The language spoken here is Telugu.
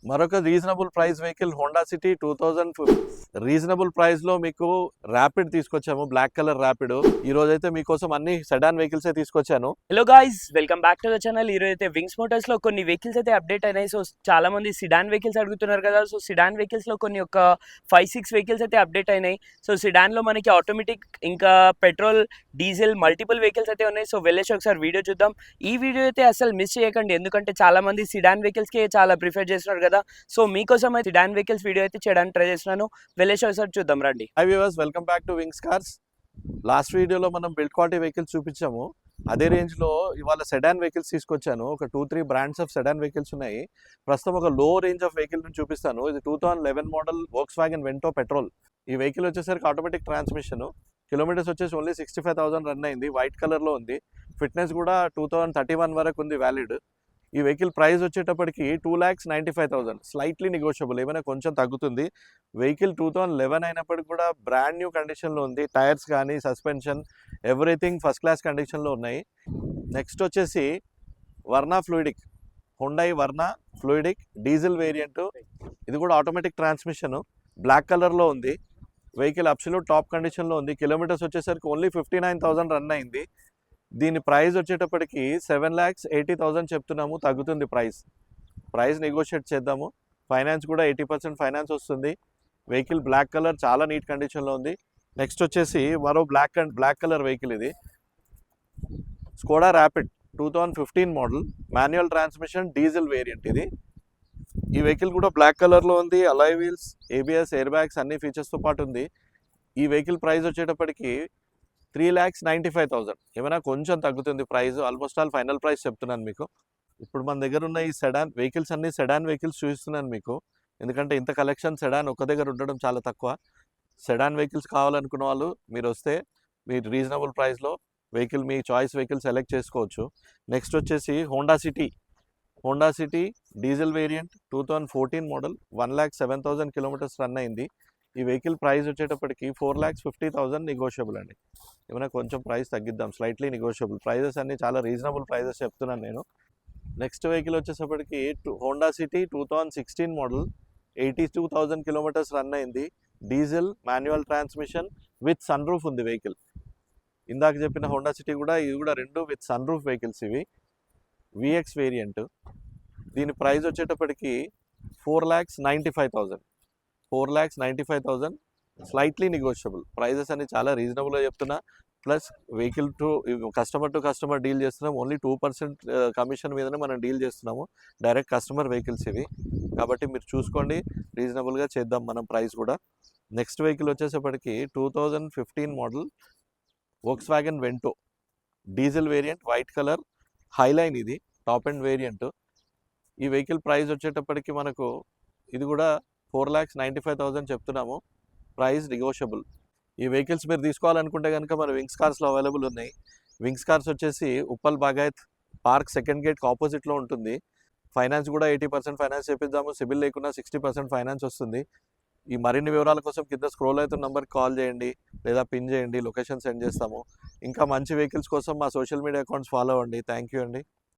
మరొక reasonable price vehicle Honda City 2000 reasonable price లో మీకు ర్యాపిడ్ తీసుకొచ్చాము. Black colour Rapid. ఈ రోజు అయితే మీకోసం అన్ని సెడాన్ వెహికల్స్ తీసుకొచ్చాను. Hello guys, welcome back to the channel. ఈరోజు అయితే వింగ్స్ మోటార్స్ లో కొన్ని వెహికల్స్ అయితే అప్డేట్ అయినాయి. సో చాలా మంది సిడాన్ వెహికల్స్ అడుగుతున్నారు కదా. సో సిడాన్ వెహికల్స్ లో కొన్ని ఒక 5-6 వెహికల్స్ అయితే అప్డేట్ అయినాయి. సో సిడాన్ లో మనకి ఆటోమేటిక్ ఇంకా పెట్రోల్, డీజిల్ మల్టిపుల్ వెహికల్స్ అయితే ఉన్నాయి. సో వెళ్ళేసి ఒకసారి వీడియో చూద్దాం. ఈ వీడియో అయితే అసలు మిస్ చేయకండి, ఎందుకంటే చాలా మంది సిడాన్ వెహికల్స్ కి చాలా ప్రిఫర్ చేస్తున్నారు కదా. సో మీకోసం అయితే సిడాన్ వెహికల్స్ వీడియో అయితే చేయడానికి ట్రై చేస్తున్నాను. వెళ్ళేసి ఒకసారి చూద్దాం రండి. High viewers, welcome back to wings cars. Last వీడియోలో మనం బిల్డ్ క్వాలిటీ వెహికల్స్ చూపించాము. అదే రేంజ్ లో ఇవాళ సెడాన్ వెహికల్స్ తీసుకొచ్చాను. ఒక 2-3 బ్రాండ్స్ ఆఫ్ సెడాన్ వెహికల్స్ ఉన్నాయి. ప్రస్తుతం ఒక లో రేంజ్ ఆఫ్ వెహికల్ నుంచి చూపిస్తాను. ఇది 2011 మోడల్ వోక్స్వాగన్ వెంటో పెట్రోల్. ఈ వెహికల్ వచ్చేసరికి ఆటోమేటిక్ ట్రాన్స్మిషన్. కిలోమీటర్స్ వచ్చేసి ఓన్లీ 65,000 రన్ అయింది. వైట్ కలర్ లో ఉంది. ఫిట్నెస్ కూడా 2031 వరకు ఉంది వ్యాలిడ్. ఈ వెహికల్ ప్రైస్ వచ్చేటప్పటికి 2,95,000. స్లైట్లీ నెగోషియబుల్, ఏమైనా కొంచెం తగ్గుతుంది. వెహికల్ 2011 అయినప్పటికి కూడా బ్రాండ్ న్యూ కండిషన్లో ఉంది. టైర్స్ కానీ, సస్పెన్షన్, ఎవ్రీథింగ్ ఫస్ట్ క్లాస్ కండిషన్లో ఉన్నాయి. నెక్స్ట్ వచ్చేసి Verna fluidic, Hyundai Verna fluidic diesel variant. ఇది కూడా ఆటోమేటిక్ ట్రాన్స్మిషన్, బ్లాక్ కలర్లో ఉంది. వెహికల్ అబ్సల్యూట్ టాప్ కండిషన్లో ఉంది. కిలోమీటర్స్ వచ్చేసరికి ఓన్లీ 59,000 రన్ అయింది. దీని ప్రైస్ వచ్చేటప్పటికి 7,80,000 చెప్తున్నాము. తగ్గుతుంది ప్రైస్ నెగోషియేట్ చేద్దాము. ఫైనాన్స్ కూడా 80% ఫైనాన్స్ వస్తుంది. వెహికల్ బ్లాక్ కలర్, చాలా నీట్ కండిషన్లో ఉంది. నెక్స్ట్ వచ్చేసి మరో బ్లాక్ కలర్ వెహికల్. ఇది Skoda rapid 2015 model manual transmission diesel variant. ఇది ఈ వెహికల్ కూడా బ్లాక్ కలర్లో ఉంది. Alloy wheels, ABS, air bags అన్ని ఫీచర్స్తో పాటు ఉంది. ఈ వెహికల్ ప్రైస్ వచ్చేటప్పటికి 3,95,000. ఏమైనా కొంచెం తగ్గుతుంది price. Almost all final price చెప్తున్నాను మీకు. ఇప్పుడు మన దగ్గర ఉన్న ఈ సెడాన్ వెహికల్స్ అన్ని సెడాన్ వెహికల్స్ చూపిస్తున్నాను మీకు, ఎందుకంటే ఇంత కలెక్షన్ సెడాన్ ఒక దగ్గర ఉండడం చాలా తక్కువ. సెడాన్ వెహికల్స్ కావాలనుకున్న వాళ్ళు మీరు వస్తే మీరు రీజనబుల్ ప్రైస్లో వెహికల్, మీ చాయిస్ వెహికల్ సెలెక్ట్ చేసుకోవచ్చు. నెక్స్ట్ వచ్చేసి Honda city diesel variant 2014 model 1,07,000 kilometres run అయింది. ఈ వెహికల్ ప్రైస్ వచ్చేటప్పటికి 4,50,000 నెగోషియబుల్ అండి. ఏమైనా కొంచెం ప్రైస్ తగ్గిద్దాం, స్లైట్లీ నెగోషియబుల్. ప్రైజెస్ అన్ని చాలా రీజనబుల్ ప్రైజెస్ చెప్తున్నాను నేను. నెక్స్ట్ వెహికల్ వచ్చేసప్పటికి Honda City 2016 model 82,000 kilometres run అయింది. Diesel manual transmission with sunroof ఉంది వెహికల్. ఇందాక చెప్పిన హోండా సిటీ కూడా, ఇది కూడా రెండు విత్ సన్ రూఫ్ వెహికల్స్. ఇవి విఎక్స్ వేరియంట్. దీని ప్రైస్ వచ్చేటప్పటికి 4,95,000 స్లైట్లీ నెగోషియబుల్. ప్రైజెస్ అన్ని చాలా రీజనబుల్గా చెప్తున్నా. Plus vehicle customer to customer deal చేస్తున్నాం. ఓన్లీ 2% కమిషన్ మీదనే మనం డీల్ చేస్తున్నాము. డైరెక్ట్ కస్టమర్ వెహికల్స్ ఇవి, కాబట్టి మీరు చూసుకోండి. రీజనబుల్గా చేద్దాం మనం ప్రైస్ కూడా. నెక్స్ట్ వెహికల్ వచ్చేసప్పటికి 2015 model Volkswagen Vento diesel variant, white colour, highline. ఇది టాప్ ఎండ్ వేరియంట్. ఈ వెహికల్ ప్రైస్ వచ్చేటప్పటికి మనకు ఇది కూడా 4,95,000 చెప్తున్నాము. Price negotiable. ఈ వెహికల్స్ మీరు తీసుకోవాలనుకుంటే కనుక మన వింగ్స్ కార్స్లో అవైలబుల్ ఉన్నాయి. వింగ్స్ కార్స్ వచ్చేసి ఉప్పల్ బాగాయత్ పార్క్ సెకండ్ గేట్కి ఆపోజిట్లో ఉంటుంది. ఫైనాన్స్ కూడా 80% ఫైనాన్స్ చేపిద్దాము. సిబిల్ లేకున్నా 60% ఫైనాన్స్ వస్తుంది. ఈ మరిన్ని వివరాల కోసం కింద స్క్రోల్ అవుతున్న నెంబర్కి కాల్ చేయండి, లేదా పిన్ చేయండి, లొకేషన్ సెండ్ చేస్తాము. ఇంకా మంచి వెహికల్స్ కోసం మా సోషల్ మీడియా అకౌంట్స్ ఫాలో అవ్వండి. థ్యాంక్ యూ అండి.